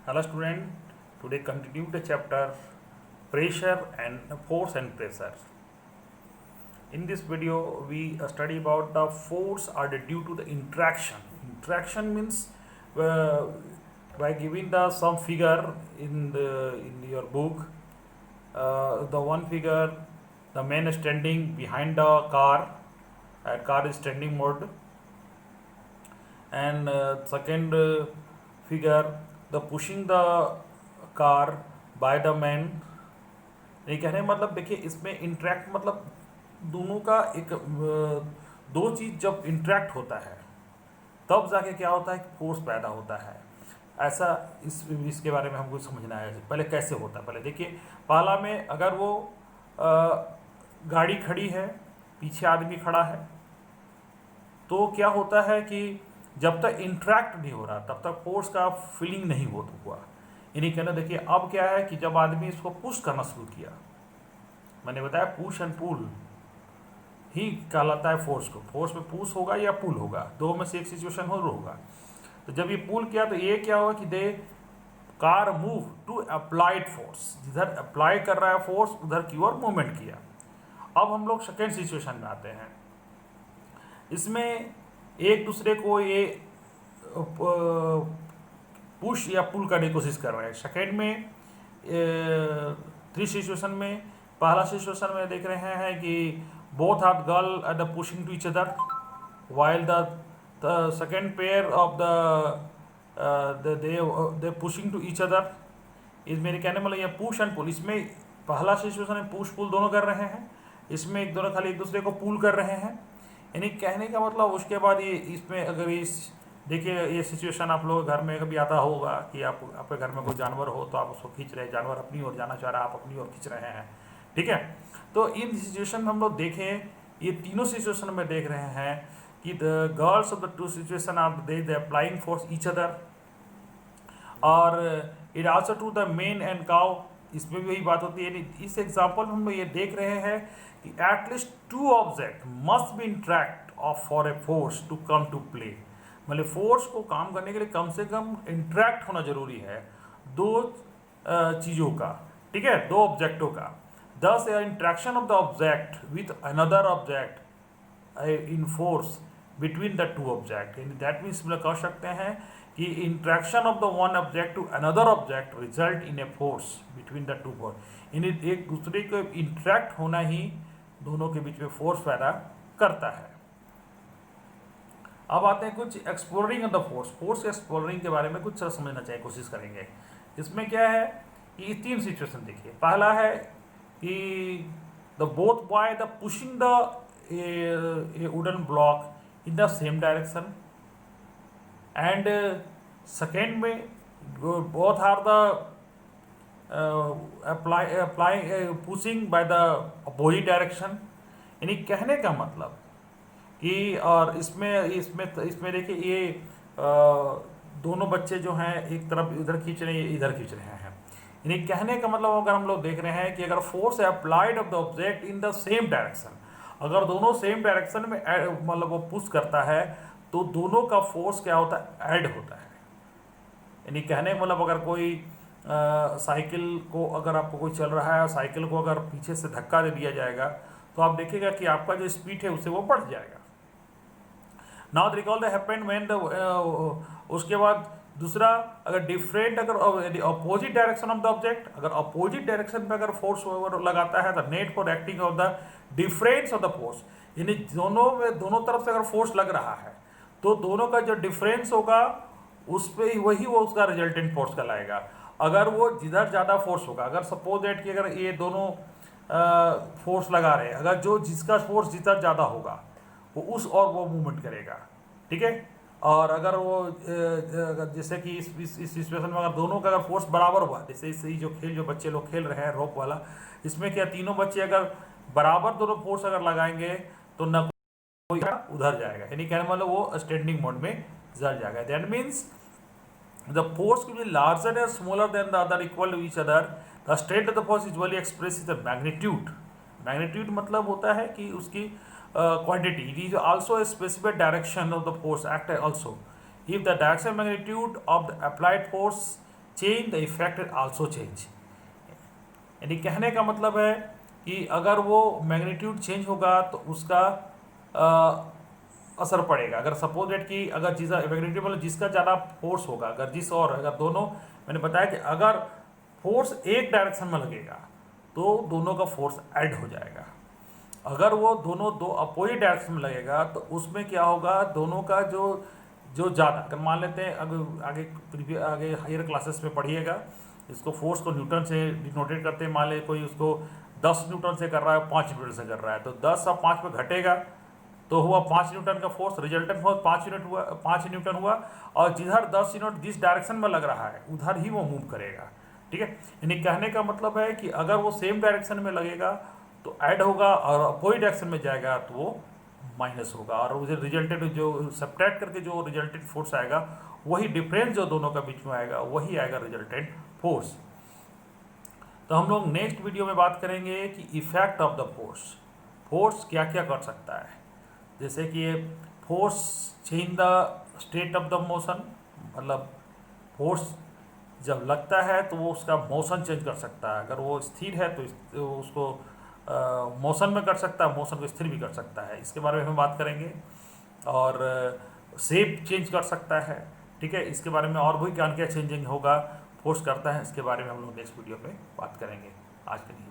Hello student, today continue the chapter pressure and force and pressure. In this video we study about the force are due to the interaction. Interaction means uh, by giving the some figure in your book, the one figure, the man is standing behind the car, car is standing mode, and second figure, the pushing the car by the man. ये कहने का मतलब देखिए इसमें interact मतलब दोनों का एक दो चीज जब इंटरेक्ट होता है तब जाके क्या होता है, फोर्स पैदा होता है। ऐसा इसके बारे में हमको समझना है। पहले कैसे होता है, पहले देखिए पहला में अगर वो गाड़ी खड़ी है, पीछे आदमी खड़ा है, तो क्या होता है कि जब तक इंटरेक्ट नहीं हो रहा तब तक फोर्स का फीलिंग नहीं हुआ। यानी कहना देखिए अब क्या है कि जब आदमी इसको पुश करना शुरू किया, मैंने बताया पुश एंड पुल ही कहलाता है फोर्स को। फोर्स में पुश होगा या पुल होगा, दो में से एक सिचुएशन होगा। तो जब ये पुल किया तो ये क्या हुआ कि they car move to applied force, जिधर अप्लाई कर रहा है फोर्स उधर की ओर मूवमेंट किया। अब हम लोग सेकेंड सिचुएशन में आते हैं। इसमें एक दूसरे को ये पुश या पुल करने की कोशिश कर रहे हैं। सेकेंड में थ्री सिचुएशन में, पहला सिचुएशन में देख रहे हैं कि both are girl are the pushing to each other while the second pair of they pushing to each other. इस मेरे कहने मतलब ये पुश एंड पुल, इसमें पहला सिचुएशन में पुश पुल दोनों कर रहे हैं, इसमें एक दोनों खाली एक दूसरे को पुल कर रहे हैं। यानी कहने का मतलब उसके बाद ये इसमें अगर इस देखिए ये सिचुएशन आप लोग घर में कभी आता होगा कि आपके घर में कोई जानवर हो तो आप उसको खींच रहे हैं, जानवर अपनी ओर जाना चाह रहा है, आप अपनी ओर खींच रहे हैं, ठीक है। तो इन सिचुएशन में हम लोग देखें, ये तीनों सिचुएशन में देख रहे हैं कि the girls of the two situation are they applying for each other, और it also to the men and cow, इसमें भी वही बात होती है। इस एग्जाम्पल में हम लोग ये देख रहे हैं कि at least two object must be interact of for a force to come to play. मतलब फोर्स को काम करने के लिए कम से कम इंटरेक्ट होना जरूरी है दो चीज़ों का, ठीक है, दो ऑब्जेक्टों का। This interaction of the object with another object in force between the two object, यानी दैट मीन्स मतलब कह सकते हैं कि interaction of the one object to another object result in a force between the two force, यानी एक दूसरे को इंट्रैक्ट होना ही दोनों के बीच में फोर्स पैदा करता है। अब आते हैं कुछ exploring of the force. Force exploring के बारे में कुछ समझना चाहिए, कोशिश करेंगे। इसमें क्या है कि तीन सिचुएशन देखिए। पहला है कि the both boy the pushing the wooden block in the same direction, and second में both are the pushing by the opposite direction. यानी कहने का मतलब कि और इसमें इसमें इसमें देखिए ये दोनों बच्चे जो हैं एक तरफ इधर खींच रहे हैं, इधर खींच रहे हैं। यानी कहने का मतलब अगर हम लोग देख रहे हैं कि अगर force applied of the object in the same direction, अगर दोनों सेम डायरेक्शन में मतलब वो पुश करता है तो दोनों का फोर्स क्या होता है, ऐड होता है। यानी कहने का मतलब अगर कोई साइकिल को अगर आपको कोई चल रहा है और साइकिल को अगर पीछे से धक्का दे दिया जाएगा तो आप देखिएगा कि आपका जो स्पीड है उससे वो बढ़ जाएगा। Now recall the happened when the उसके बाद दूसरा, अगर डिफरेंट अगर opposite direction of the object, अगर अपोजिट डायरेक्शन पे अगर फोर्स लगाता है the net for acting of the difference of the force, यानी दोनों में दोनों तरफ से अगर फोर्स लग रहा है तो दोनों का जो डिफरेंस होगा उस पर ही वही वो उसका रिजल्टेंट फोर्स कहलाएगा। अगर वो जिधर ज़्यादा फोर्स होगा, अगर सपोज दैट कि अगर ये दोनों फोर्स लगा रहे हैं, अगर जो जिसका फोर्स जितना ज़्यादा होगा वो उस और वो मूवमेंट करेगा, ठीक है। और अगर वो जैसे कि इस सिचुएशन में अगर दोनों का अगर फोर्स बराबर हुआ, जैसे इस जो खेल जो बच्चे लोग खेल रहे हैं रोप वाला, इसमें क्या तीनों बच्चे अगर बराबर दोनों फोर्स अगर लगाएंगे तो न कोई उधर जाएगा, यानी कहने मतलब वो स्टैंडिंग मोड में जल जाएगा। That means the force will be larger and smaller than the other equal to each other. The strength of the force usually expressed is the magnitude. Magnitude मतलब होता है कि उसकी quantity. It is also a specific direction of the force act also if the direction magnitude of the applied force change the effect also change. यानी कहने का मतलब है कि अगर वो मैग्नीट्यूड चेंज होगा तो उसका असर पड़ेगा। अगर सपोज डेट कि अगर जिसका मैग्नीट्यूड मतलब जिसका ज़्यादा फोर्स होगा, अगर जिस और अगर दोनों, मैंने बताया कि अगर फोर्स एक डायरेक्शन में लगेगा तो दोनों का फोर्स ऐड हो जाएगा। अगर वो दोनों दो अपोजिट डायरेक्शन में लगेगा तो उसमें क्या होगा, दोनों का जो जो ज़्यादा, अगर मान लेते हैं आगे हायर क्लासेस में पढ़िएगा, इसको फोर्स को न्यूटन से डिनोटेट करते हैं। मान ले कोई उसको 10 न्यूटन से कर रहा है, 5 न्यूटन से कर रहा है, तो 10 और 5 पे घटेगा तो हुआ 5 न्यूटन का फोर्स, रिजल्टेंट फोर्स 5 न्यूटन हुआ। और जिधर 10 यूनिट जिस डायरेक्शन में लग रहा है उधर ही वो मूव करेगा। ठीक है, यानी कहने का मतलब है कि अगर वो सेम डायरेक्शन में लगेगा तो ऐड होगा, और अपोजिट डायरेक्शन में जाएगा तो वो माइनस होगा, और उसे रिजल्टेंट जो सब्ट्रैक्ट करके जो रिजल्टेंट फोर्स आएगा, वही डिफरेंस जो दोनों का बीच में आएगा वही आएगा रिजल्टेंट फोर्स। तो हम लोग नेक्स्ट वीडियो में बात करेंगे कि effect of the force, force क्या क्या कर सकता है। जैसे कि ये force change the state of the motion, मतलब फोर्स जब लगता है तो वो उसका मोशन चेंज कर सकता है। अगर वो स्थिर है तो उसको मोशन में कर सकता है, मोशन को स्थिर भी कर सकता है, इसके बारे में हम बात करेंगे। और शेप चेंज कर सकता है। ठीक है, इसके बारे में और भी क्या क्या चेंजिंग होगा, फोर्स करता है, इसके बारे में हम लोग नेक्स्ट वीडियो पे बात करेंगे। आज के लिए